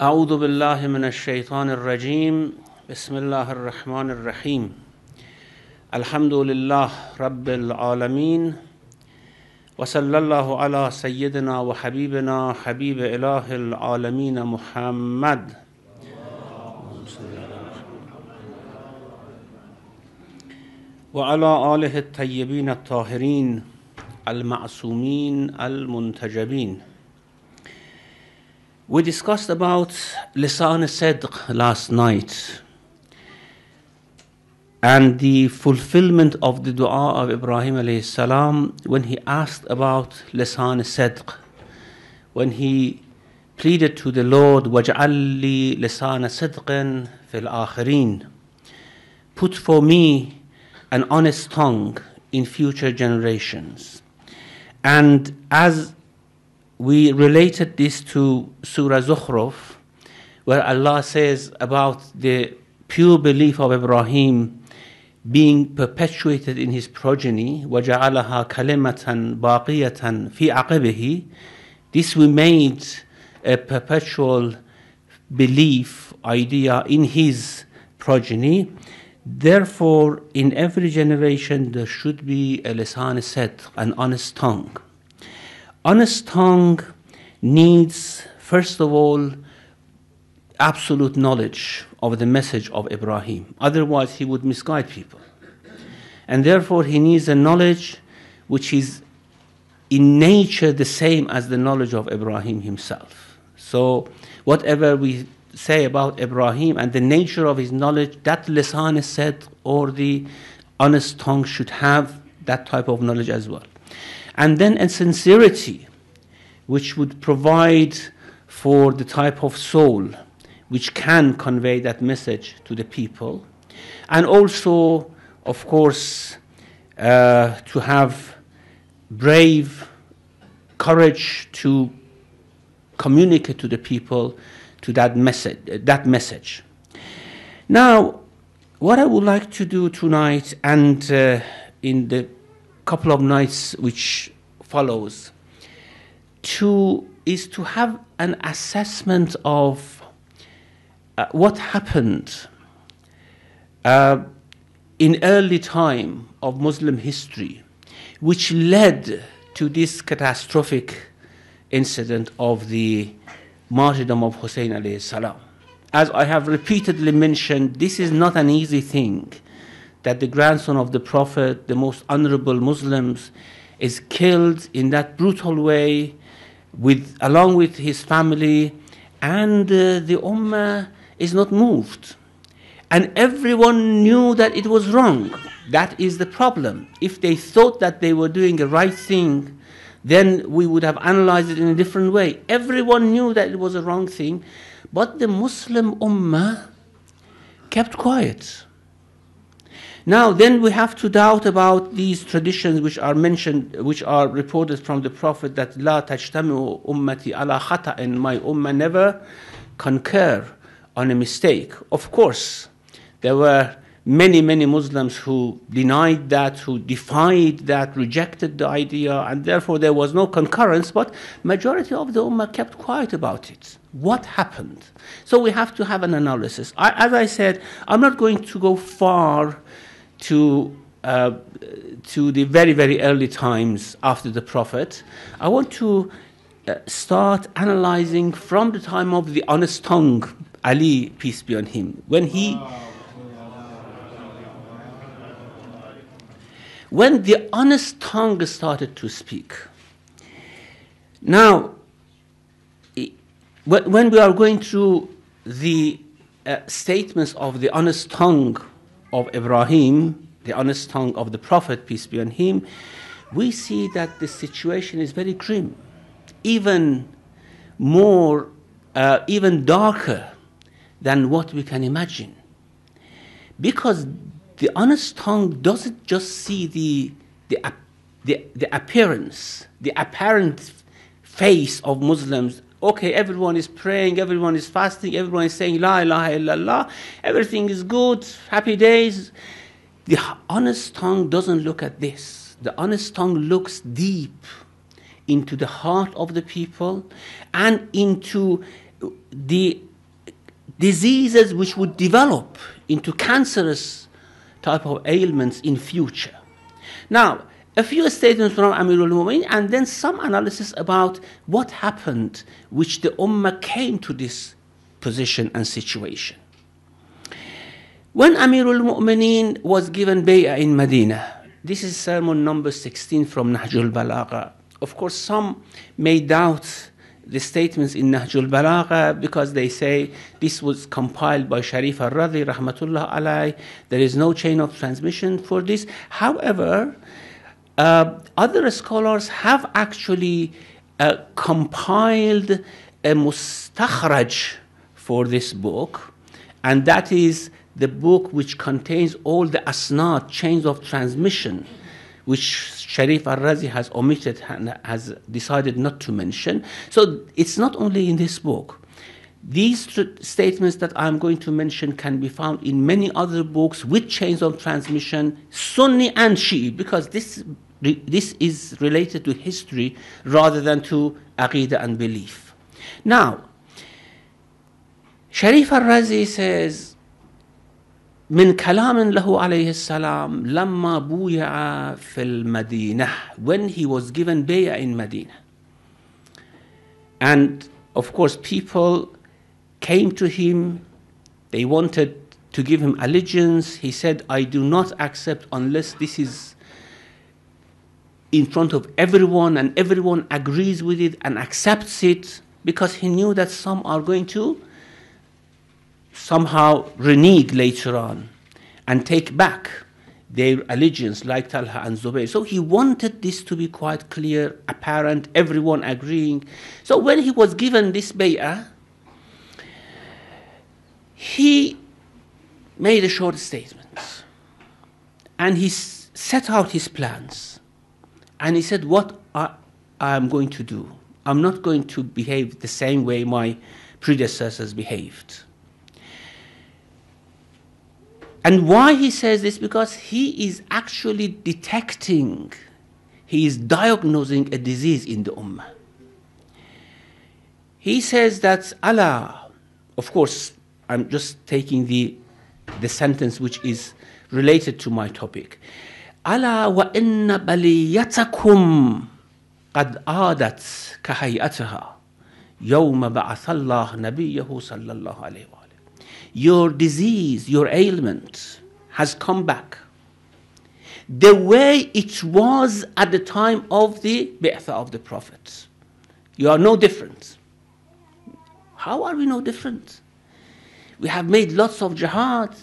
أعوذ بالله من الشيطان الرجيم بسم الله الرحمن الرحيم الحمد لله رب العالمين وصلى الله على سيدنا وحبيبنا حبيب إله العالمين محمد وعلى آله الطيبين الطاهرين المعصومين المنتجبين. We discussed about Lisan al-Sidq last night and the fulfillment of the dua of Ibrahim alayhi salam when he asked about Lisan al-Sidq, when he pleaded to the Lord, وَاجْعَلْ لِي لِسَانَ صِدْقٍ فِي الْآخِرِينَ, put for me an honest tongue in future generations. And as we related this to Surah Zukhruf, where Allah says about the pure belief of Ibrahim being perpetuated in his progeny, وَجَعَلَهَا كَلِمَةً بَاقِيَةً فِي عَقِبِهِ, this we made a perpetual belief idea in his progeny. Therefore, in every generation there should be a lisan al-sidq, an honest tongue. Honest tongue needs, first of all, absolute knowledge of the message of Ibrahim. Otherwise, he would misguide people. And therefore, he needs a knowledge which is in nature the same as the knowledge of Ibrahim himself. So, whatever we say about Ibrahim and the nature of his knowledge, that lisan al-sidq or the honest tongue should have that type of knowledge as well. And then a sincerity which would provide for the type of soul which can convey that message to the people. And also, of course, to have brave courage to communicate to the people to that message. Now, what I would like to do tonight and in the couple of nights which follows is to have an assessment of what happened in early time of Muslim history which led to this catastrophic incident of the martyrdom of Hussein alayhi salam. As I have repeatedly mentioned, this is not an easy thing, that the grandson of the Prophet, the most honorable Muslims, is killed in that brutal way along with his family, and the Ummah is not moved. And everyone knew that it was wrong. That is the problem. If they thought that they were doing the right thing, then we would have analyzed it in a different way. Everyone knew that it was a wrong thing, but the Muslim Ummah kept quiet. Now, then we have to doubt about these traditions which are mentioned, which are reported from the Prophet, that لا تجتمع أمتي على خطأ, my ummah never concur on a mistake. Of course, there were many Muslims who denied that, who defied that, rejected the idea, and therefore there was no concurrence, but majority of the ummah kept quiet about it. What happened? So we have to have an analysis. As I said, I'm not going to go far to the very early times after the Prophet. I want to start analyzing from the time of the honest tongue, Ali, peace be on him, when the honest tongue started to speak. Now, when we are going through the statements of the honest tongue of Ibrahim, the honest tongue of the Prophet, peace be on him, we see that the situation is very grim, even darker than what we can imagine. Because the honest tongue doesn't just see the appearance, the apparent face of Muslims. Okay, everyone is praying, everyone is fasting, everyone is saying La ilaha illallah, everything is good, happy days. The honest tongue doesn't look at this. The honest tongue looks deep into the heart of the people and into the diseases which would develop into cancerous type of ailments in future. Now, a few statements from Amirul Mu'minin and then some analysis about what happened which the Ummah came to this position and situation. When Amirul Mu'minin was given bay'ah in Medina, this is sermon number 16 from Nahjul Balagha. Of course, some may doubt the statements in Nahjul Balagha because they say this was compiled by Sharif al-Radhi, rahmatullah alayh. There is no chain of transmission for this. However, other scholars have actually compiled a mustakhraj for this book, and that is the book which contains all the asnad, chains of transmission, which Sharif al-Razi has omitted and has decided not to mention. So it's not only in this book. These statements that I'm going to mention can be found in many other books with chains of transmission, Sunni and Shi'i, because this is related to history rather than to Aqidah and belief. Now, Sharif al-Razi says, من كلام له عليه السلام لما بويع في المدينة, when he was given bay'ah in Medina. And of course people came to him, they wanted to give him allegiance. He said, I do not accept unless this is in front of everyone and everyone agrees with it and accepts it, because he knew that some are going to somehow renege later on and take back their allegiance, like Talha and Zubayr. So he wanted this to be quite clear, apparent, everyone agreeing. So when he was given this bay'ah, he made a short statement and he set out his plans. And he said, what I am going to do, I'm not going to behave the same way my predecessors behaved. And why he says this? Because he is actually detecting, he is diagnosing a disease in the Ummah. He says that Allah, of course, I'm just taking the sentence which is related to my topic. Allah wa inna baliyatakum qad adat kahayataha yawma ba'athallah nabiyahu sallallahu alayhi wa. Your disease, your ailment has come back the way it was at the time of the bi'thah of the Prophet. You are no different. How are we no different? We have made lots of jihad.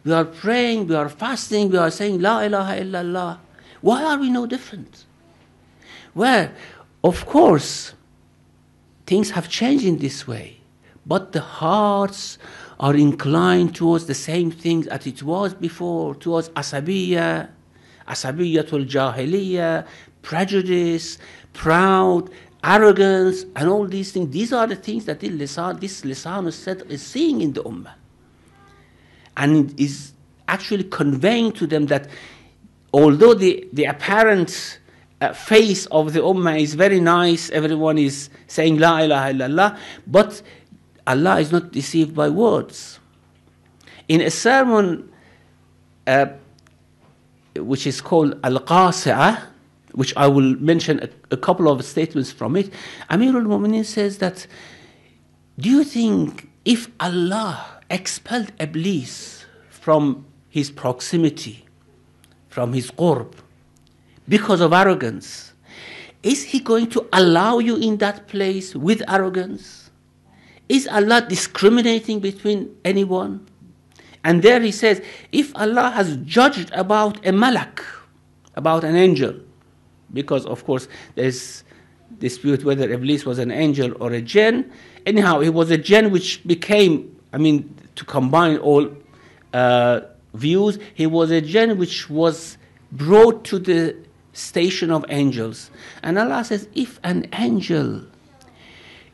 We are praying, we are fasting, we are saying La ilaha illallah. Why are we no different? Well, of course, things have changed in this way, but the hearts are inclined towards the same things as it was before, towards asabiyya, asabiyatul jahiliyyah, prejudice, proud, arrogance, and all these things. These are the things that this lisan al-sadq is seeing in the ummah. And it is actually conveying to them that although the apparent face of the ummah is very nice, everyone is saying La ilaha illallah, but Allah is not deceived by words. In a sermon which is called Al-Qasi'ah, which I will mention a couple of statements from it, Amirul Mu'minin says that, do you think if Allah expelled Iblis from his proximity, from his qurb, because of arrogance, is he going to allow you in that place with arrogance? Is Allah discriminating between anyone? And there he says, if Allah has judged about a malak, about an angel, because of course there's dispute whether Iblis was an angel or a jinn. Anyhow, he was a jinn which became, to combine all views, he was a jinn which was brought to the station of angels. And Allah says, if an angel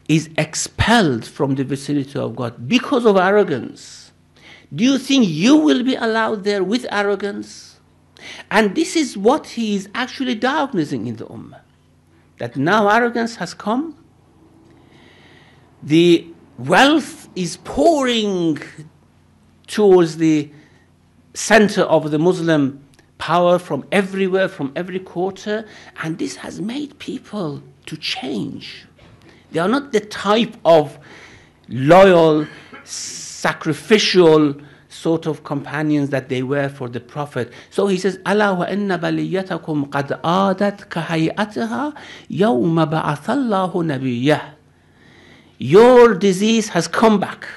is expelled from the vicinity of God because of arrogance, do you think you will be allowed there with arrogance? And this is what he is actually diagnosing in the ummah, that now arrogance has come. The wealth is pouring towards the center of the Muslim power from everywhere, from every quarter, and this has made people to change. They are not the type of loyal, sacrificial sort of companions that they were for the Prophet. So he says, أَلَا وَإِنَّ بَلِيَّتَكُمْ قَدْ آدَتْ كَهَيْئَتِهَا يَوْمَ بَعَثَ اللَّهُ نَبِيَّهُ. Your disease has come back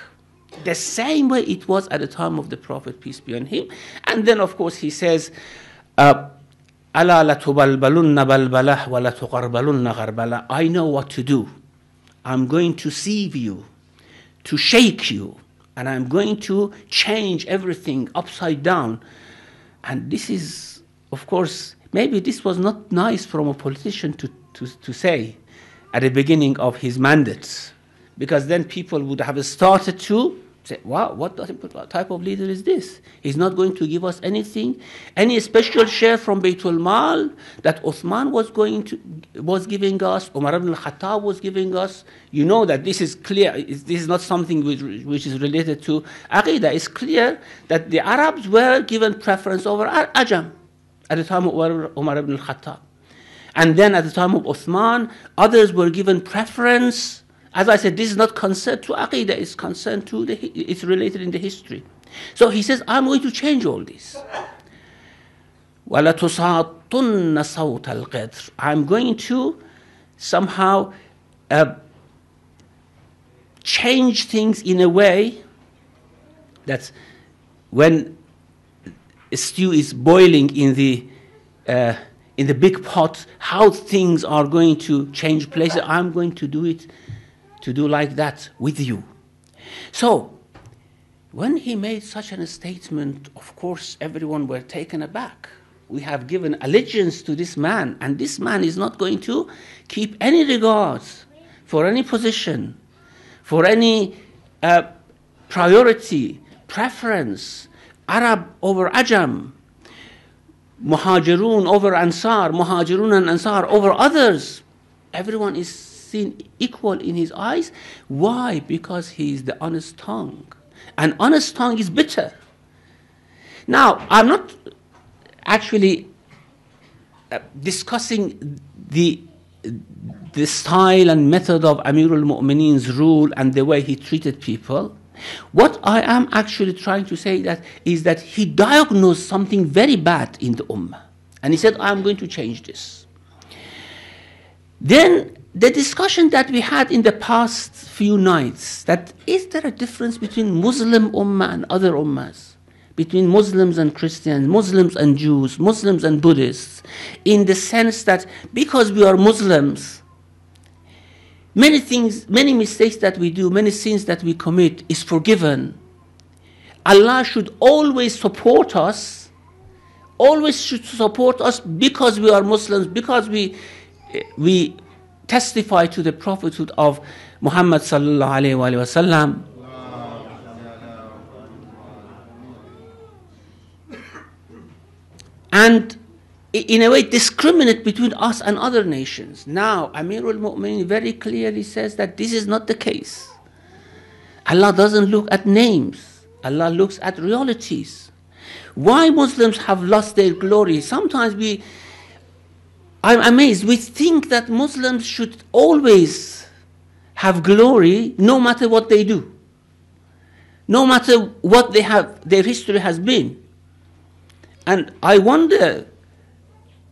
the same way it was at the time of the Prophet, peace be on him. And then, of course, he says, أَلَا لَتُبَلْبَلُنَّ بَلْبَلَهُ وَلَتُغَرْبَلُنَّ غَرْبَلَهُ. I know what to do. I'm going to sieve you, to shake you, and I'm going to change everything upside down. And this is, of course, maybe this was not nice from a politician to say at the beginning of his mandate, because then people would have started to say, wow, what type of leader is this? He's not going to give us anything, any special share from Baytul Mal that Uthman was giving us, Umar ibn al-Khattab was giving us. You know that this is clear. This is not something which is related to Aqidah. It's clear that the Arabs were given preference over Ajam at the time of Umar ibn al-Khattab. And then at the time of Uthman, others were given preference. As I said, this is not concerned to Aqidah, it's concerned to it's related in the history. So he says, I'm going to change all this. وَلَتُصَاطُنَّ صَوْتَ الْقَدْرِ. I'm going to somehow change things in a way that when a stew is boiling in the big pot, how things are going to change places, I'm going to do it, to do like that with you. So, when he made such a statement, of course, everyone were taken aback. We have given allegiance to this man, and this man is not going to keep any regards for any position, for any priority, preference, Arab over Ajam, Muhajirun over Ansar, Muhajirun and Ansar over others. Everyone is seen equal in his eyes. Why? Because he is the honest tongue. And honest tongue is bitter. Now, I'm not actually discussing the style and method of Amirul Mu'mineen's rule and the way he treated people. What I am actually trying to say is that he diagnosed something very bad in the Ummah. And he said, I'm going to change this. Then the discussion that we had in the past few nights, that is there a difference between Muslim Ummah and other Ummahs? Between Muslims and Christians, Muslims and Jews, Muslims and Buddhists, in the sense that because we are Muslims, many things, many mistakes that we do, many sins that we commit is forgiven. Allah should always support us, because we are Muslims, because we testify to the prophethood of Muhammad sallallahu alaihi wasallam. And in a way discriminate between us and other nations. Now, Amirul Mu'mineen very clearly says that this is not the case. Allah doesn't look at names. Allah looks at realities. Why Muslims have lost their glory? Sometimes I'm amazed. We think that Muslims should always have glory no matter what they do. No matter what their history has been. And I wonder,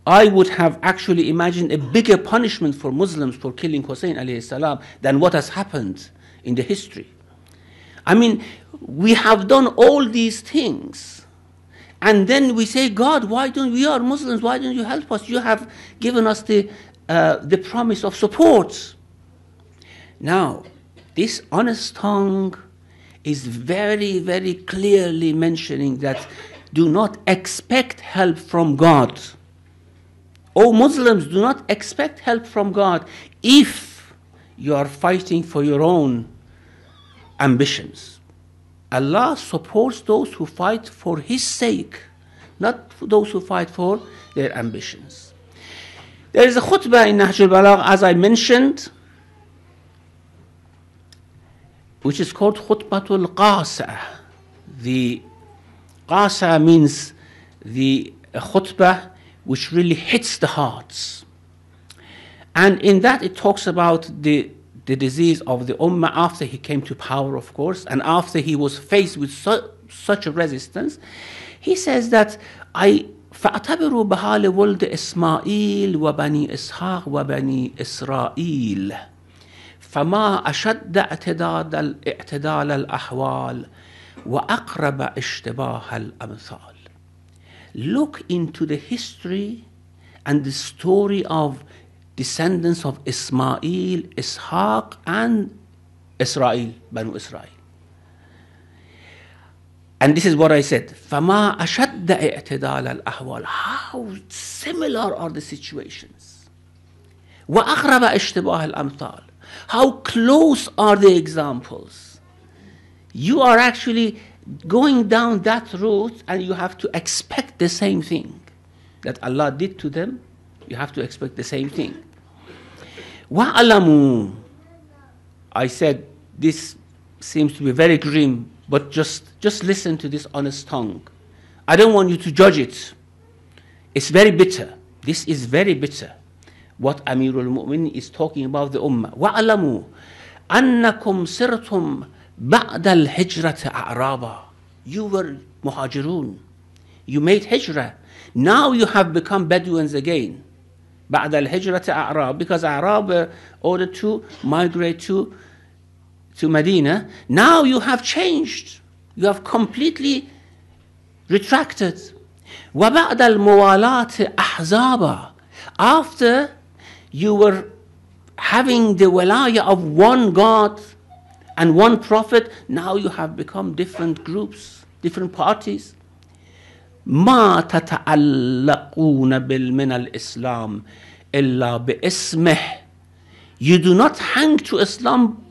I would have actually imagined a bigger punishment for Muslims for killing Hussein alayhi salam than what has happened in the history. I mean, we have done all these things, and then we say, God, we are Muslims, why don't you help us? You have given us the promise of support. Now, this honest tongue is very, very clearly mentioning that do not expect help from God. Oh, Muslims, do not expect help from God if you are fighting for your own ambitions. Allah supports those who fight for His sake, not those who fight for their ambitions. There is a khutbah in Nahj al-Balagh, as I mentioned, which is called Khutbatul Qasa. The Qasa means the khutbah which really hits the hearts. And in that it talks about the disease of the Ummah after he came to power, of course, and after he was faced with such a resistance. He says that فاعتبروا بحال ولد إسماعيل وبني إسحاق وبني إسرائيل فما أشد اعتدال الأحوال وأقرب اشتباه الأمثال. Look into the history and the story of descendants of Ismail, Ishaq, and Israel, Banu Israel. And this is what I said. فَمَا أَشَدَّ اعْتِدَالَ الْأَحْوَالِ. How similar are the situations. وَأَقْرَبَ اشْتِبَاهَ الْأَمْثَالِ. How close are the examples. You are actually going down that route and you have to expect the same thing that Allah did to them. You have to expect the same thing. وَعَلَمُوا. I said this seems to be very grim, but just listen to this honest tongue. I don't want you to judge it. It's very bitter. This is very bitter. What Amirul Mu'minin is talking about the Ummah. وَعَلَمُوا أَنَّكُمْ سِرْتُمْ بَعْدَ الْهِجْرَةِ أَعْرَابًا. You were Muhajirun. You made hijrah. Now you have become Bedouins again. بعد الهجرة أعراب, because Arab were ordered to migrate to Medina. Now you have changed. You have completely retracted. وبعد الموالاة أحزابا. After you were having the walaya of one God and one prophet, now you have become different groups, different parties. ما تتعلقون من الإسلام إلا باسمه. You do not hang to Islam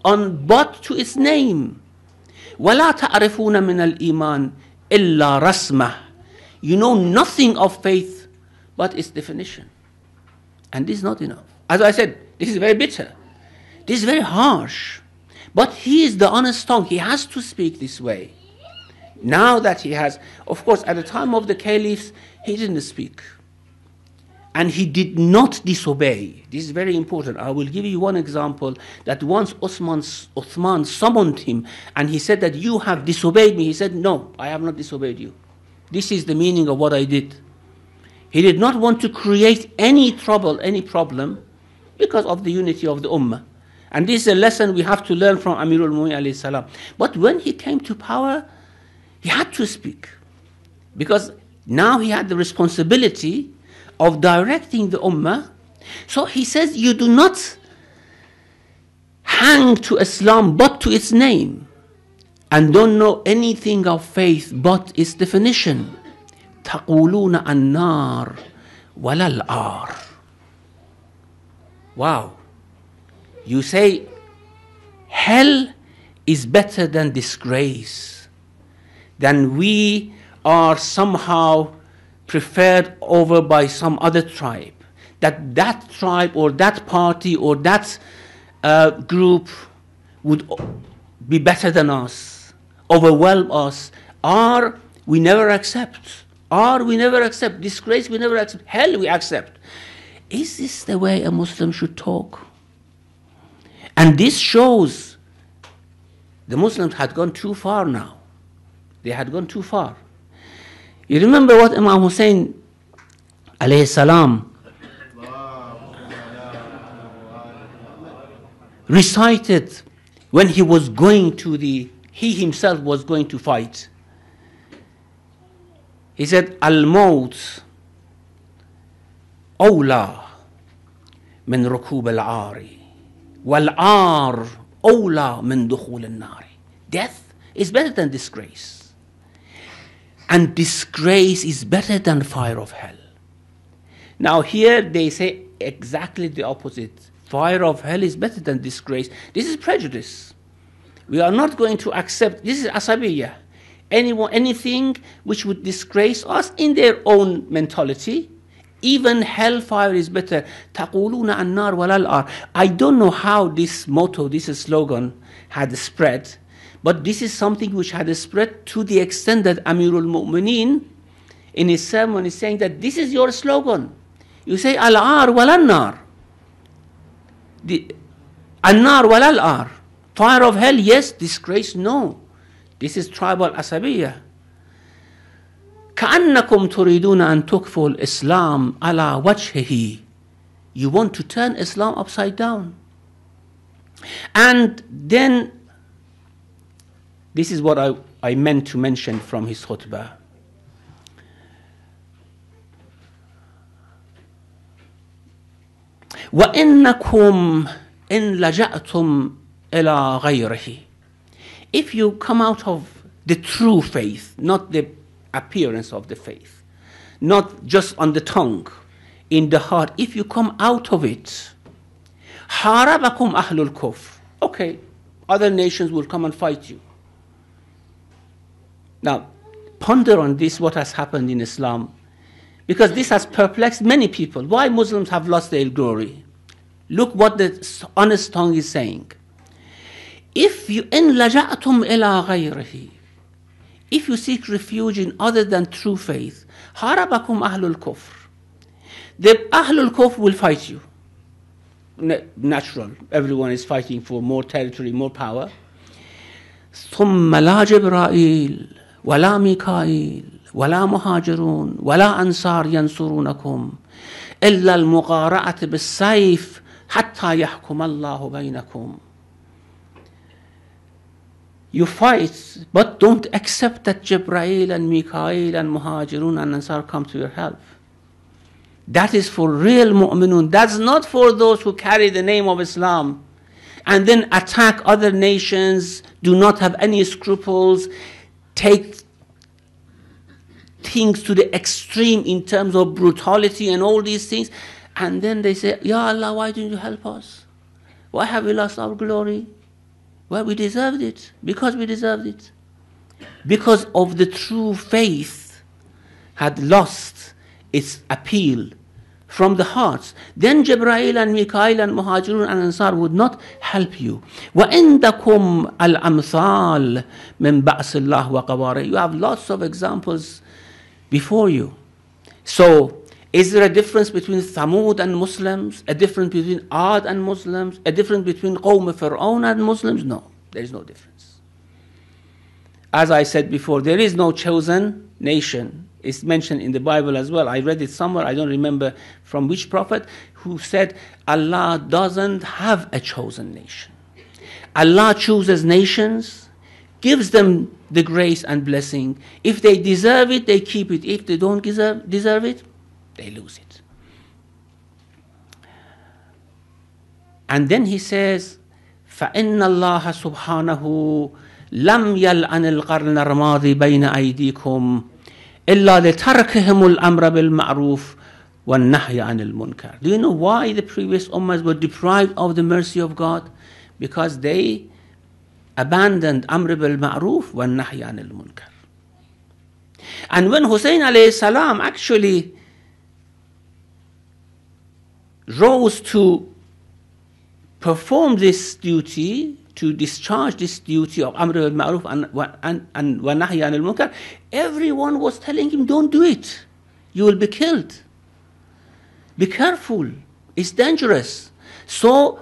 but to its name. ولا تعرفون من الإيمان إلا رسمه. You know nothing of faith but its definition. And this is not enough. As I said, this is very bitter. This is very harsh. But he is the honest tongue. He has to speak this way. Now that he has, of course, at the time of the caliphs, he didn't speak. And he did not disobey. This is very important. I will give you one example that once Uthman summoned him and he said that you have disobeyed me. He said, no, I have not disobeyed you. This is the meaning of what I did. He did not want to create any trouble, any problem, because of the unity of the Ummah. And this is a lesson we have to learn from Amirul Mu'minin alayhi salam. But when he came to power, he had to speak. Because now he had the responsibility of directing the Ummah. So he says, you do not hang to Islam but to its name, and don't know anything of faith but its definition. تَقُولُونَ النَّارِ وَلَا الْآرِ. Wow. You say hell is better than disgrace, than we are somehow preferred over by some other tribe, that tribe or that party or that group would be better than us, overwhelm us. Or we never accept. Or we never accept. Disgrace we never accept. Hell we accept. Is this the way a Muslim should talk? And this shows the Muslims had gone too far now. They had gone too far. You remember what Imam Hussein alayhi salam recited when he was going to he himself was going to fight. He said, Al-Maut awla min rukub al-ari wal-ar awla min dukhul al-nari. Death is better than disgrace. And disgrace is better than fire of hell. Now here they say exactly the opposite. Fire of hell is better than disgrace. This is prejudice. We are not going to accept, this is asabiyah. Anything which would disgrace us in their own mentality, even hellfire is better. تَقُولُونَ النَّارِ وَلَا الْآرِ. I don't know how this motto, this slogan had spread, But this is something which had spread to the extent that Amirul Mu'mineen in his sermon is saying that this is your slogan. You say al-ar wal-an-nar. An-nar wal-al-ar. Fire of hell, yes. Disgrace, no. This is tribal asabiyah. كأنكم تريدون أن تكفوا الإسلام على وجهه. You want to turn Islam upside down. And then, this is what I meant to mention from his khutbah. وَإِنَّكُمْ إِن لَجَأْتُمْ إِلَى غَيْرِهِ. If you come out of the true faith, not the appearance of the faith, not just on the tongue, in the heart, if you come out of it, حَارَبَكُمْ أَهْلُ الْكُفْرِ. Okay, other nations will come and fight you. Now, ponder on this, what has happened in Islam, because this has perplexed many people. Why Muslims have lost their glory? Look what the honest tongue is saying. If you إِن لَجَأْتُمْ إِلَى غَيْرِهِ, if you seek refuge in other than true faith, حَارَبَكُمْ أَهْلُ الْكُفْرِ. The Ahlul Kufr will fight you. Natural. Everyone is fighting for more territory, more power. ثُمَّ لَا جِبْرَائِيل وَلَا مِيكَائِيل وَلَا مُهَاجِرُونَ وَلَا أَنصَارَ يَنْصُرُونَكُمْ إِلَّا الْمُغَارَعَةِ بِالسَّيْفِ حَتَّى يَحْكُمَ اللَّهُ بَيْنَكُمْ. You fight, but don't accept that Jibreel and Mikael and Muhajirun and Ansar come to your help. That is for real mu'minun. That's not for those who carry the name of Islam and then attack other nations, do not have any scruples, take things to the extreme in terms of brutality and all these things, and then they say, Ya Allah, why didn't you help us? Why have we lost our glory? Well, we deserved it. Because we deserved it. Because of the true faith had lost its appeal from the hearts. Then Jibreel and Mikael and Muhajirun and Ansar would not help you. وَإِنْدَكُمْ الْأَمْثَالِ مِنْ بَأْسِ اللَّهِ وَقَوَارِهِ. You have lots of examples before you. So, is there a difference between Thamud and Muslims? A difference between Ad and Muslims? A difference between Qawm Fir'aun and Muslims? No, there is no difference. As I said before, there is no chosen nation. It's mentioned in the Bible as well. I read it somewhere, I don't remember from which prophet, who said Allah doesn't have a chosen nation. Allah chooses nations, gives them the grace and blessing. If they deserve it, they keep it. If they don't deserve it, they lose it. And then he says, فَإِنَّ اللَّهَ سُبْحَانَهُ لَمْ يَلْعَنِ الْقَرْنَ الْمَاضِي بَيْنَ أَيْدِيكُمْ إِلَّا لِتَرْكِهِمُ الْأَمْرَ بِالْمَعْرُوفِ وَالنَّهْيَ عَنِ الْمُنْكَرِ. Do you know why the previous ummahs were deprived of the mercy of God? Because they abandoned Amr bil-Ma'ruf وَالنَّهْيَ عَنِ الْمُنْكَرِ. And when Hussein alayhi salam actually rose to perform this duty, to discharge this duty of Amr bil-Ma'ruf and Nahy anil Munkar, everyone was telling him, don't do it. You will be killed. Be careful. It's dangerous. So,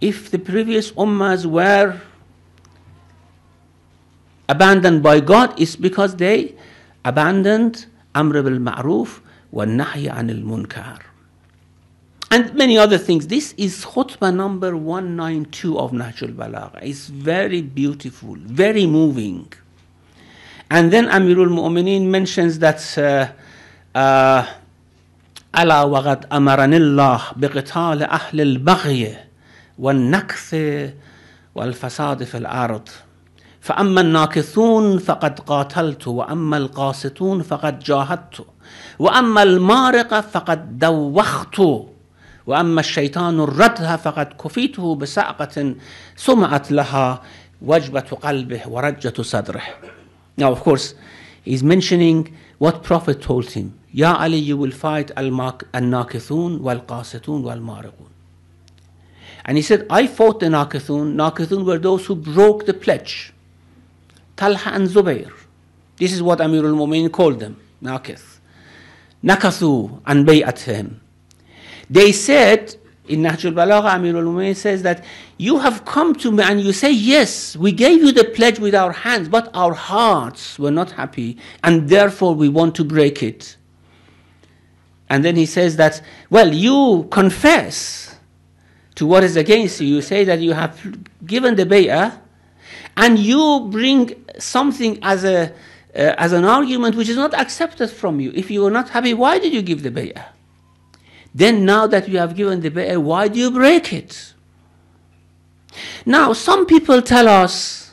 if the previous ummahs were abandoned by God, it's because they abandoned Amr bil-Ma'ruf wa Nahy anil Munkar. And many other things. This is khutbah number 192 of Nahjul Balagha. It's very beautiful, very moving. And then Amirul Mu'mineen mentions that أَلَا وَقَدْ أَمَرَنِ اللَّهِ بِقِتَالِ أَهْلِ الْبَغْيِ وَالنَّكْثِ وَالْفَسَادِ فِي الْأَرْضِ فَأَمَّا النَّاكِثُونَ فَقَدْ قَاتَلْتُ وَأَمَّا الْقَاسِطُونَ فَقَدْ جَاهَدْتُ وَأَمَّا الْمَارِقَ فَقَدْ دَوَّخْتُ وأما الشيطان الردها فقد كفيته بسعقة سمعت لها وجبة قلبه ورجة صدره. Now, of course, he's mentioning what Prophet told him. Ya Ali, you will fight al-nakithun wal-qasitun wal-mariqun. And he said, I fought the Nakithun. Nakithun were those who broke the pledge. Talha and Zubair. This is what Amirul Mu'minin called them, Nakith. Nakathu an bay'atihim. They said, in Nahjul Balagha, Amirul Mu'minin says that you have come to me and you say, yes, we gave you the pledge with our hands, but our hearts were not happy, and therefore we want to break it. And then he says that, well, you confess to what is against you. You say that you have given the bay'ah, and you bring something as an argument which is not accepted from you. If you are not happy, why did you give the bay'ah? Then now that you have given the bay'ah, why do you break it? Now, some people tell us,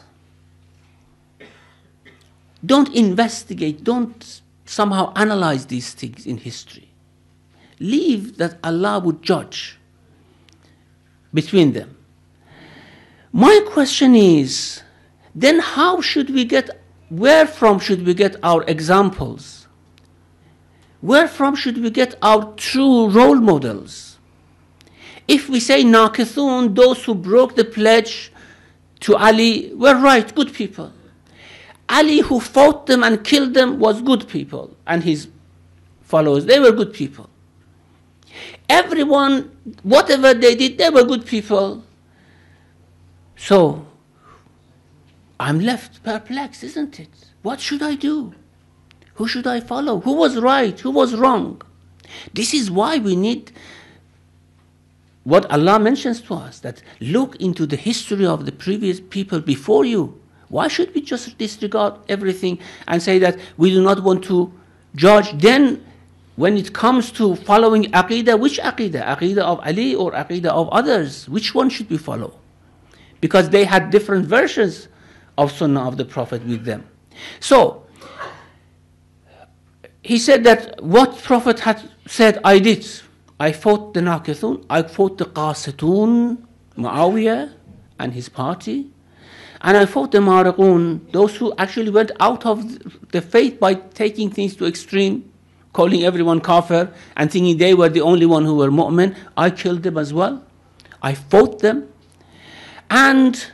don't investigate, don't somehow analyze these things in history. Leave that Allah would judge between them. My question is, then how should we get, where from should we get our examples? Where from should we get our true role models? If we say Nakithun, those who broke the pledge to Ali were right, good people. Ali, who fought them and killed them, was good people, and his followers, they were good people. Everyone, whatever they did, they were good people. So, I'm left perplexed, isn't it? What should I do? Who should I follow? Who was right? Who was wrong? This is why we need what Allah mentions to us, that look into the history of the previous people before you. Why should we just disregard everything and say that we do not want to judge? Then, when it comes to following Aqidah, which Aqidah? Aqidah of Ali or Aqidah of others? Which one should we follow? Because they had different versions of Sunnah of the Prophet with them. So, he said that what Prophet had said, I did. I fought the Nakithun, I fought the Qasitun, Muawiyah and his party, and I fought the Mariqun, those who actually went out of the faith by taking things to extreme, calling everyone kafir and thinking they were the only one who were mu'min. I killed them as well. I fought them. And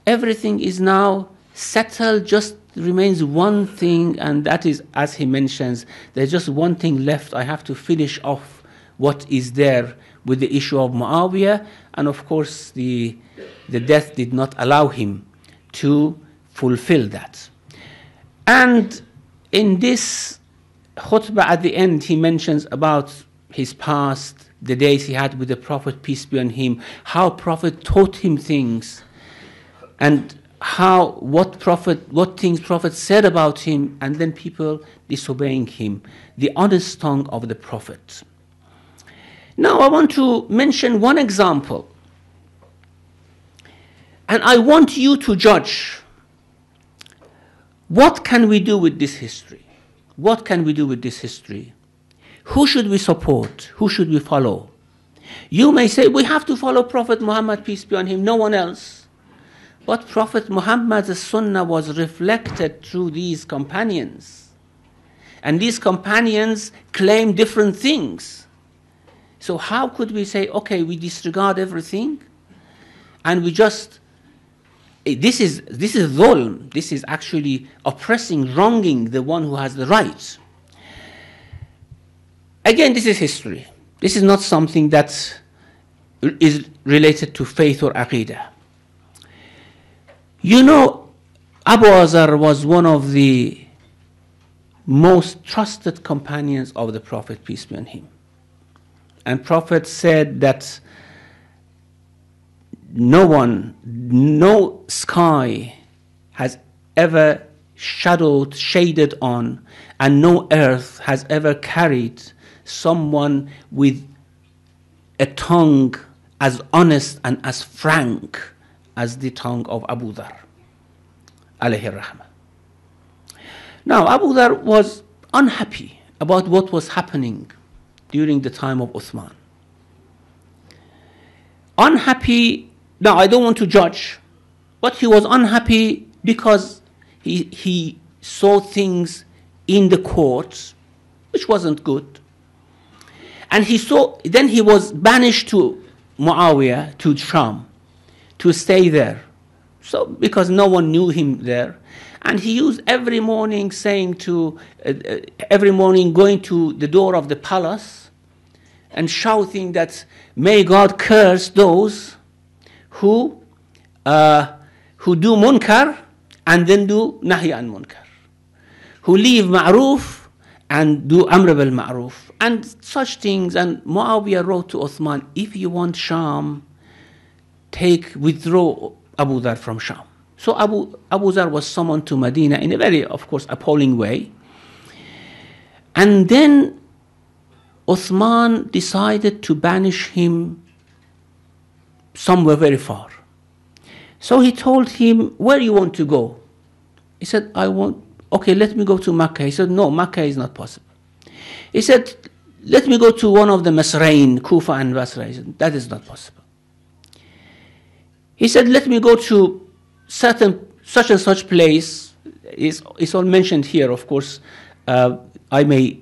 everything is now settled, just remains one thing, and that is, as he mentions, there's just one thing left. I have to finish off what is there with the issue of Muawiyah, and of course the death did not allow him to fulfill that. And in this khutbah at the end, he mentions about his past, the days he had with the Prophet, peace be on him, how Prophet taught him things, and what things Prophet said about him, and then people disobeying him, the honest tongue of the Prophet. Now I want to mention one example, and I want you to judge. What can we do with this history? What can we do with this history? Who should we support? Who should we follow? You may say, we have to follow Prophet Muhammad, peace be on him, no one else. But Prophet Muhammad's Sunnah was reflected through these companions. And these companions claim different things. So how could we say, okay, we disregard everything, and we just, this is dhulm, this is actually oppressing, wronging the one who has the right. Again, this is history. This is not something that is related to faith or aqidah. You know, Abu Azar was one of the most trusted companions of the Prophet, peace be on him. And Prophet said that no sky has ever shaded on, and no earth has ever carried someone with a tongue as honest and as frank as the tongue of Abu Dhar, alayhi rahmah. Now, Abu Dhar was unhappy about what was happening during the time of Uthman. Unhappy, now I don't want to judge, but he was unhappy because he saw things in the courts which wasn't good. And then he was banished to Muawiyah to Sham to stay there. So because no one knew him there. And he used every morning going to the door of the palace and shouting that may God curse those who do munkar and then do nahi an munkar, who leave ma'ruf and do amr bil ma'ruf, and such things. And Muawiyah wrote to Uthman, if you want Sham, withdraw Abu Dhar from Sham. So Abu Dhar was summoned to Medina in a very, of course, appalling way. And then Uthman decided to banish him somewhere very far. So he told him, where you want to go? He said, okay, let me go to Mecca. He said, no, Mecca is not possible. He said, let me go to one of the Masrain, Kufa and Basra. He said, that is not possible. He said, let me go to such and such place. It's all mentioned here, of course. I may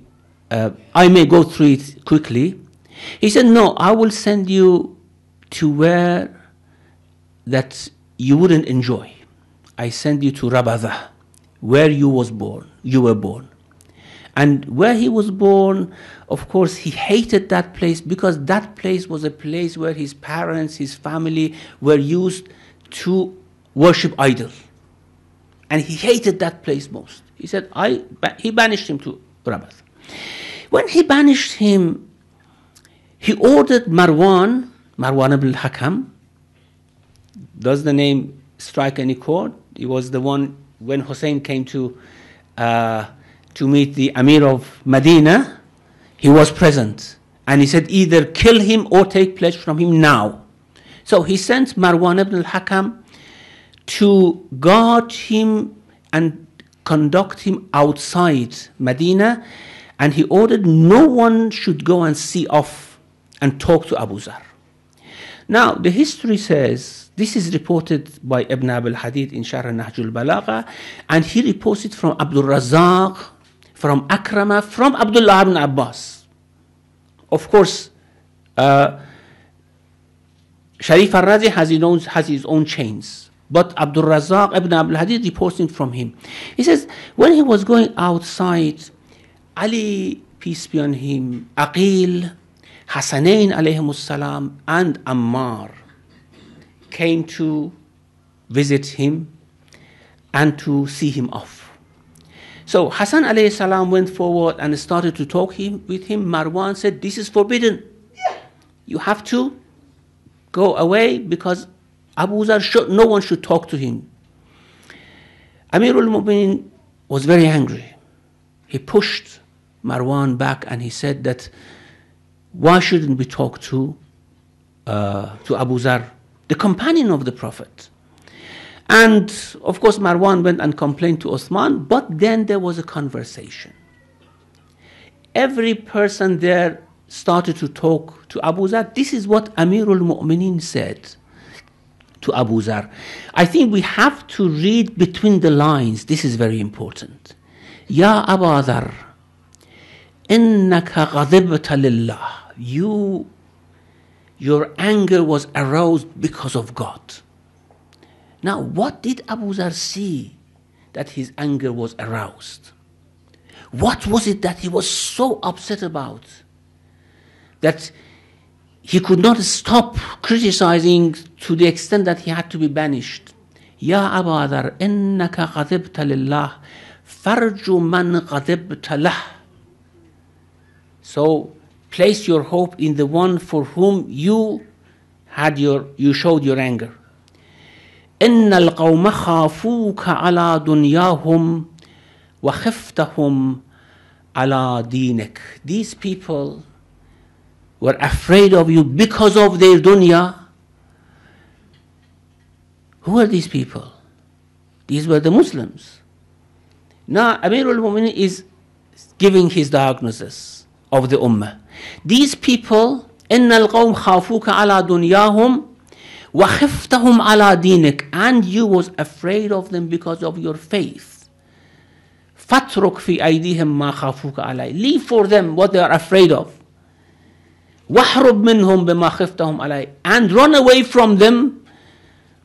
go through it quickly. He said, no, I will send you to where that you wouldn't enjoy. I send you to Rabada, where you were born. And where he was born, of course, he hated that place because that place was a place where his parents, his family were used to worship idols. And he hated that place most. He said, he banished him to Rabada. When he banished him, he ordered Marwan ibn al-Hakam. Does the name strike any chord? He was the one when Hussein came to meet the Amir of Medina. He was present. And he said, either kill him or take pledge from him now. So he sent Marwan ibn al-Hakam to guard him and conduct him outside Medina. And he ordered no one should go and see off and talk to Abu Dhar. Now, the history says, this is reported by Ibn Abil Hadid in Sharh Nahjul Balagha, and he reports it from Abdul Razak, from Akrama, from Abdullah ibn Abbas. Of course, Sharif al-Razi has his own chains, but Abdul Razak ibn Abil Hadid reports it from him. He says, when he was going outside, Ali, peace be on him, Aqil, Hassanain alayhimus salam, and Ammar came to visit him and to see him off. So Hassan alayhi salam went forward and started to talk with him. Marwan said, this is forbidden. You have to go away because Abu Dhar, no one should talk to him. Amirul Mu'minin was very angry. He pushed Marwan back and he said that, why shouldn't we talk to Abu Dhar, the companion of the Prophet? And of course Marwan went and complained to Uthman, but then there was a conversation. Every person there started to talk to Abu Dhar. This is what Amirul Mu'minin said to Abu Dhar. I think we have to read between the lines. This is very important. Ya Abu Dhar, innaka ghadibta lillah. Your anger was aroused because of God. Now, what did Abu Dhar see that his anger was aroused? What was it that he was so upset about that he could not stop criticizing to the extent that he had to be banished? Ya Abu Dhar, innaka ghadibta lillah, farju man ghadibta lah. So, place your hope in the one for whom you showed your anger. إن القوم خافوك على دنياهم وخفتهم على دينك. These people were afraid of you because of their dunya. Who are these people? These were the Muslims. Now Amirul Mu'minin is giving his diagnosis of the Ummah. These people, إن القوم خافوك على دنياهم وخفتهم على دينك, and you was afraid of them because of your faith. فاترك في أيديهم ما خافوك عليه. Leave for them what they are afraid of. وَاحْرُبْ مِنْهُمْ بِمَا خِفْتَهُمْ عَلَيْهِ, and run away from them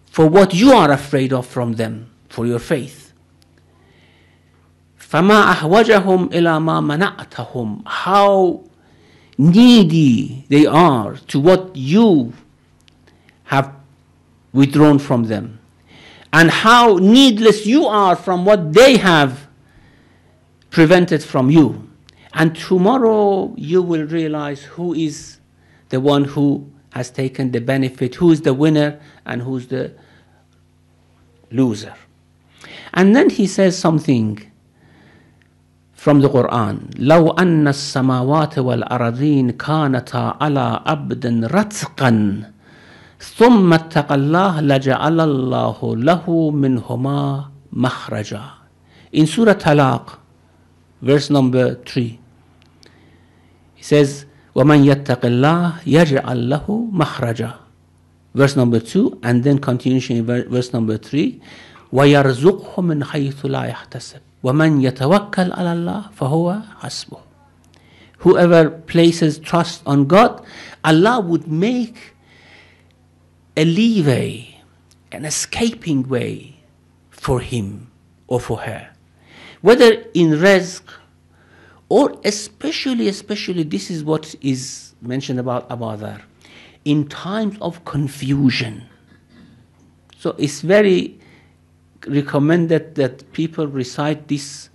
for what you are afraid of from them, for your faith. فَمَا أَحْوَجَهُمْ إِلَى مَا مَنَعْتَهُمْ, how needy they are to what you have withdrawn from them, and how needless you are from what they have prevented from you. And tomorrow you will realize who is the one who has taken the benefit, who is the winner and who is the loser. And then he says something from the Quran. لو أن السماوات والأرضين كانتا على عبد رتقا ثم اتقى الله لجعل الله له منهما مخرجا. In Surah Talaq, verse number 3, he says, وَمَنْ يَتَّقِ اللَّهِ يَجْعَلْ لَهُ مَخْرَجًا. Verse number 2, and then continuation in verse number 3, وَيَرْزُقْهُ مِنْ حَيْثُ لَا يَحْتَسِبُ وَمَنْ يَتَوَكَّلْ عَلَى اللَّهِ فَهُوَ حَسْبُهُ. Whoever places trust on God, Allah would make a leeway, an escaping way for him or for her. Whether in rizq, or especially this is what is mentioned about Abu Dhar, in times of confusion. So it's very recommended that people recite these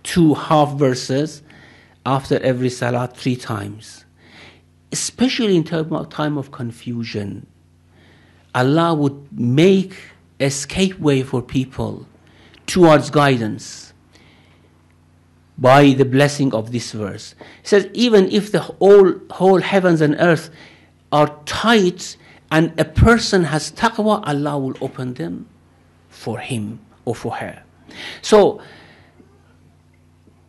2 half verses after every salat 3 times. Especially in time of confusion, Allah would make escape way for people towards guidance by the blessing of this verse. It says, even if the whole heavens and earth are tight and a person has taqwa, Allah will open them for him or for her. So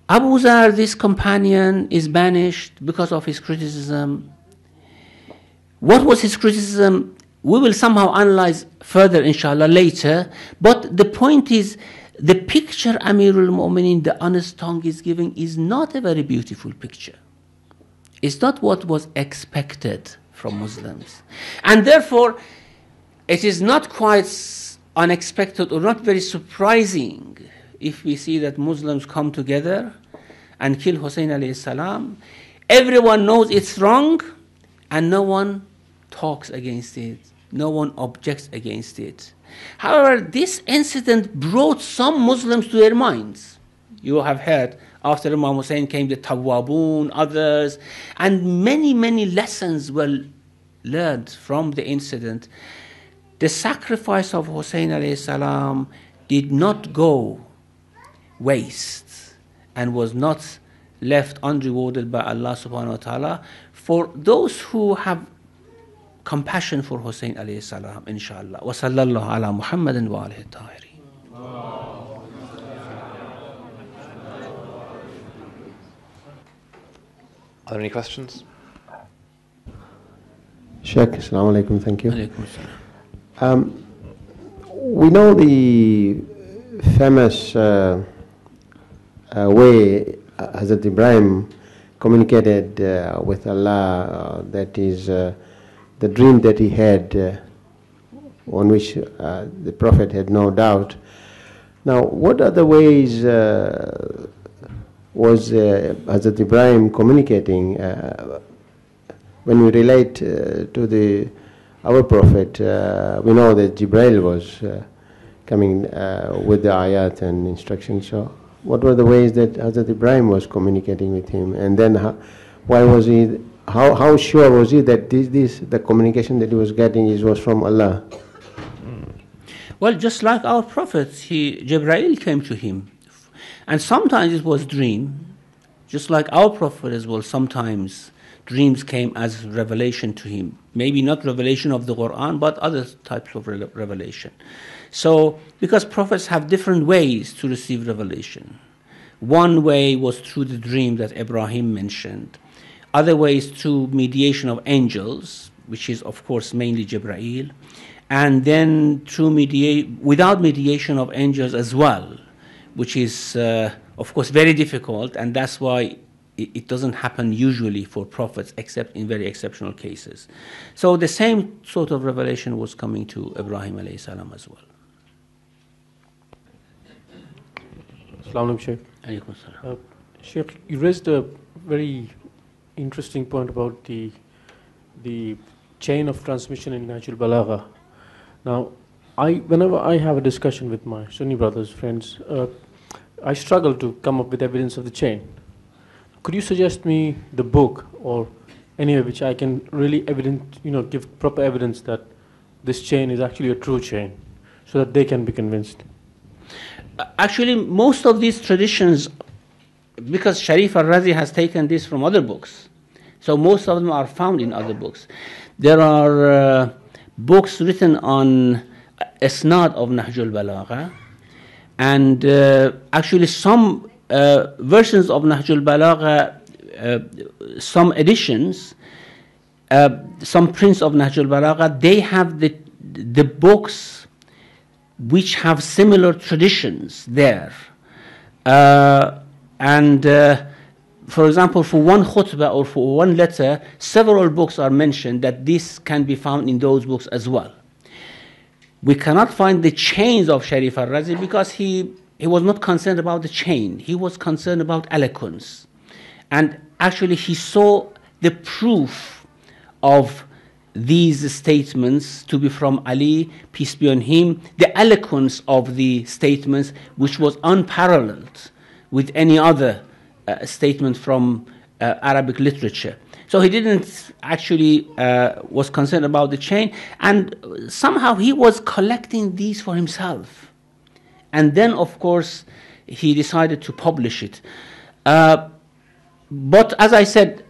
Abu Dhar, this companion, is banished because of his criticism. What was his criticism? We will somehow analyze further, inshallah, later. But the point is, the picture Amirul Mu'mineen, the honest tongue, is giving is not a very beautiful picture. It's not what was expected from Muslims. And therefore, it is not quite unexpected or not very surprising if we see that Muslims come together and kill Hussein alayhi salam. Everyone knows it's wrong and no one talks against it. No one objects against it. However, this incident brought some Muslims to their minds. You have heard, after Imam Hussein came the Tawwabun, others, and many lessons were learned from the incident. The sacrifice of Hussein alayhi salam did not go waste and was not left unrewarded by Allah subhanahu wa ta'ala for those who have compassion for Hussein alayhi salam, inshallah. Wa sallallahu ala Muhammadin wa alihi tahirin. Are there any questions? Sheikh, assalamu alaikum, thank you. Alaykum salam. We know the famous way Hazrat Ibrahim communicated with Allah, that is the dream that he had, on which the Prophet had no doubt. Now, what other ways was Hazrat Ibrahim communicating? When we relate to our Prophet, we know that Jibreel was coming with the ayat and instructions. So, what were the ways that Hazrat Ibrahim was communicating with him? And then, why was he? How sure was he that the communication that he was getting was from Allah? Well, just like our Prophet, Jibreel came to him. And sometimes it was dream. Just like our Prophet as well, sometimes dreams came as revelation to him. Maybe not revelation of the Quran, but other types of revelation. So, because prophets have different ways to receive revelation. One way was through the dream that Ibrahim mentioned. Other ways through mediation of angels, which is of course mainly Jibreel. And then through without mediation of angels as well, which is of course very difficult, and that's why it doesn't happen usually for prophets except in very exceptional cases. So the same sort of revelation was coming to Ibrahim alayhi salam as well. Assalamu alaikum, Sheikh. Alaykum salam. Sheikh, you raised a very interesting point about the chain of transmission in Nahjul Balagha. Now, whenever I have a discussion with my Sunni brothers, friends, I struggle to come up with evidence of the chain. Could you suggest me the book or anywhere which I can really give proper evidence that this chain is actually a true chain, so that they can be convinced? Actually, most of these traditions, because Sharif al-Razi has taken this from other books, so most of them are found in other books. There are books written on Isnad of Nahjul Balagha, and actually some versions of Nahjul Balagha, some editions, some prints of Nahjul Balagha, they have the books which have similar traditions there. For example, for one khutbah or for one letter, several books are mentioned that this can be found in those books as well. We cannot find the chains of Sharif al-Razi because he was not concerned about the chain. He was concerned about eloquence. And actually he saw the proof of these statements to be from Ali, peace be on him, the eloquence of the statements which was unparalleled with any other statement from Arabic literature. So he didn't actually was concerned about the chain, and somehow he was collecting these for himself. And then, of course, he decided to publish it. But as I said,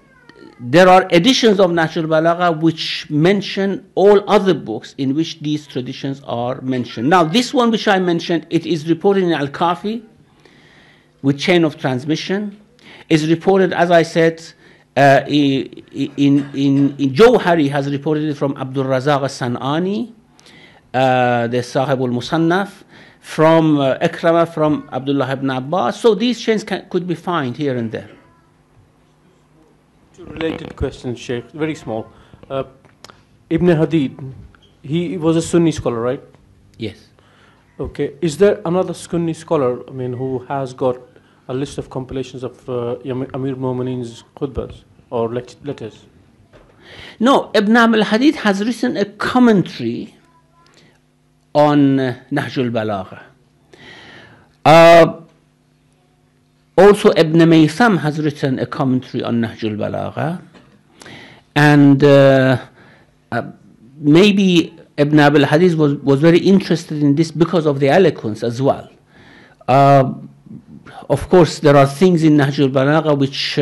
there are editions of Nahjul Balagha which mention all other books in which these traditions are mentioned. Now, this one which I mentioned, it is reported in Al-Kafi with chain of transmission. Is reported, as I said, in Jawhari has reported it from Abdul Razak al-San'ani, the Sahib al-Musannaf, from Ikramah, from Abdullah ibn Abbas. So these chains could be found here and there. Two related questions, Sheikh, very small. Ibn Hadid, he was a Sunni scholar, right? Yes. Okay. Is there another Sunni scholar, who has got a list of compilations of Amir Mu'mineen's khutbahs or letters? No, Ibn al-Hadid has written a commentary on Nahjul Balagha. Also, Ibn Maytham has written a commentary on Nahjul Balagha. And maybe Ibn al-Hadid was very interested in this because of the eloquence as well. Of course, there are things in Nahjul Balagha which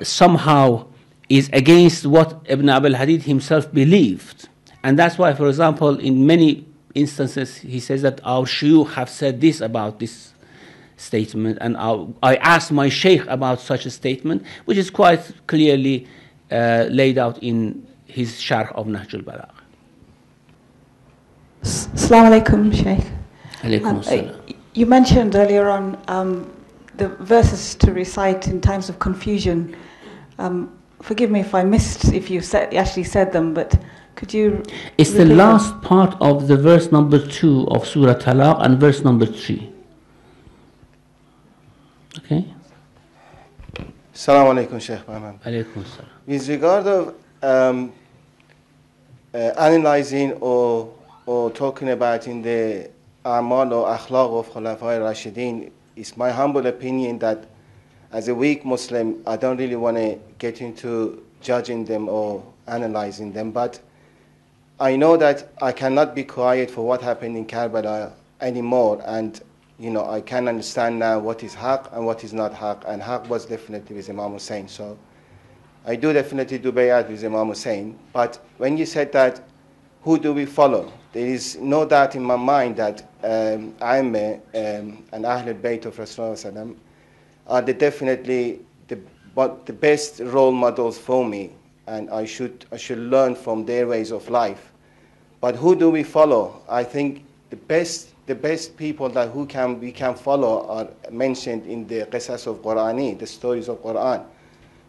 somehow is against what Ibn al-Hadid himself believed. And that's why, for example, in many instances, he says that our shuyukh have said this about this statement, and I asked my sheikh about such a statement, which is quite clearly laid out in his sharh of Nahjul Balagha. Assalamu alaikum, Sheikh. Alaykum assalam. You mentioned earlier on the verses to recite in times of confusion. Forgive me if I missed, if you actually said them, but could you... It's the last part of the verse number 2 of Surah Talaq and verse number 3. Okay? Assalamu alaikum, Sheikh Muhammad. Alaykum assalam. With regard of analyzing or talking about in the A'mal or Akhlaq of Khulafai Rashidin, it's my humble opinion that as a weak Muslim, I don't really want to get into judging them or analyzing them, but I know that I cannot be quiet for what happened in Kerbela anymore, and I can understand now what is haq and what is not haq, and haq was definitely with Imam Hussein. So I do definitely do bayat with Imam Hussein. But when you said that, who do we follow? There is no doubt in my mind that Aimeh and Ahlul Bayt of Rasulullah are definitely the best role models for me, and I should learn from their ways of life. But who do we follow? I think the the best people that we can follow are mentioned in the qisas of Qur'ani, the stories of Quran.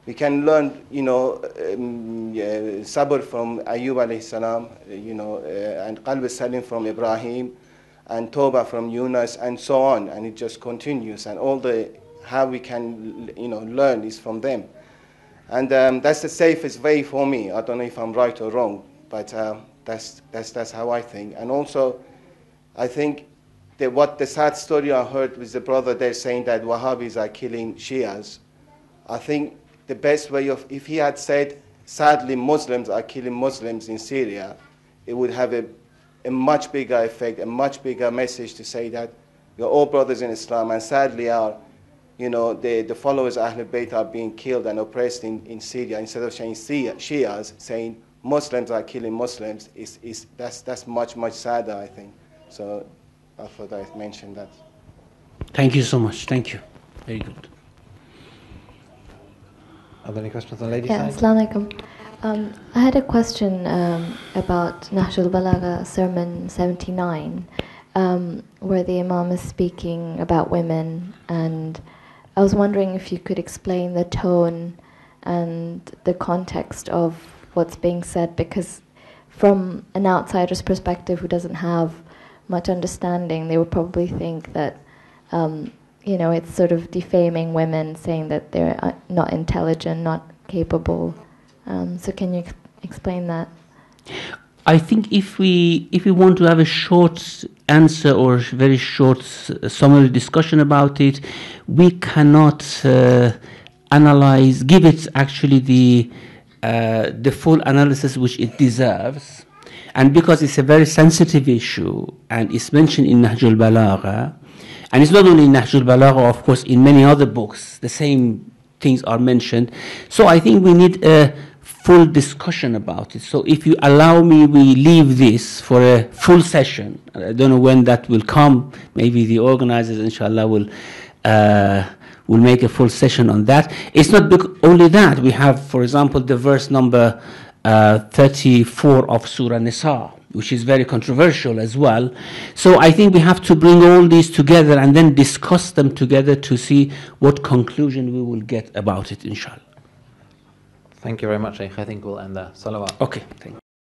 We can learn, sabr from Ayyub alayhi salam, and qalb salim from Ibrahim, and Tawbah from Yunus, and so on, and it just continues. And all how we can, learn is from them. And that's the safest way for me. I don't know if I'm right or wrong, but that's how I think. And also, I think what the sad story I heard was the brother there saying that Wahhabis are killing Shias. I think the best way if he had said, sadly, Muslims are killing Muslims in Syria, it would have a much bigger effect, a much bigger message to say that we're all brothers in Islam, and sadly the followers of Ahlul Bayt are being killed and oppressed in Syria. Instead of saying Shias, saying Muslims are killing Muslims, that's much, much sadder, I think. So I thought I'd mention that. Thank you so much. Thank you. Very good. Are there any questions on the ladies' Yeah, side? Assalamu alaikum. I had a question about Nahjul Balagha Sermon 79, where the Imam is speaking about women, and I was wondering if you could explain the tone and the context of what's being said, because from an outsider's perspective who doesn't have much understanding, they would probably think that it's sort of defaming women, saying that they're not intelligent, not capable. So can you explain that? I think if we want to have a short answer or very short summary discussion about it, we cannot give it actually the full analysis which it deserves. And because it's a very sensitive issue and it's mentioned in Nahjul Balagha, and it's not only in Nahjul Balagha, of course, in many other books, the same things are mentioned. So I think we need a full discussion about it. So if you allow me, we leave this for a full session. I don't know when that will come. Maybe the organizers, inshallah, will make a full session on that. It's not only that. We have, for example, the verse number 34 of Surah Nisa, which is very controversial as well. So I think we have to bring all these together and then discuss them together to see what conclusion we will get about it, inshallah. Thank you very much, Sheikh. I think we'll end there. Salawat. Okay, thank you.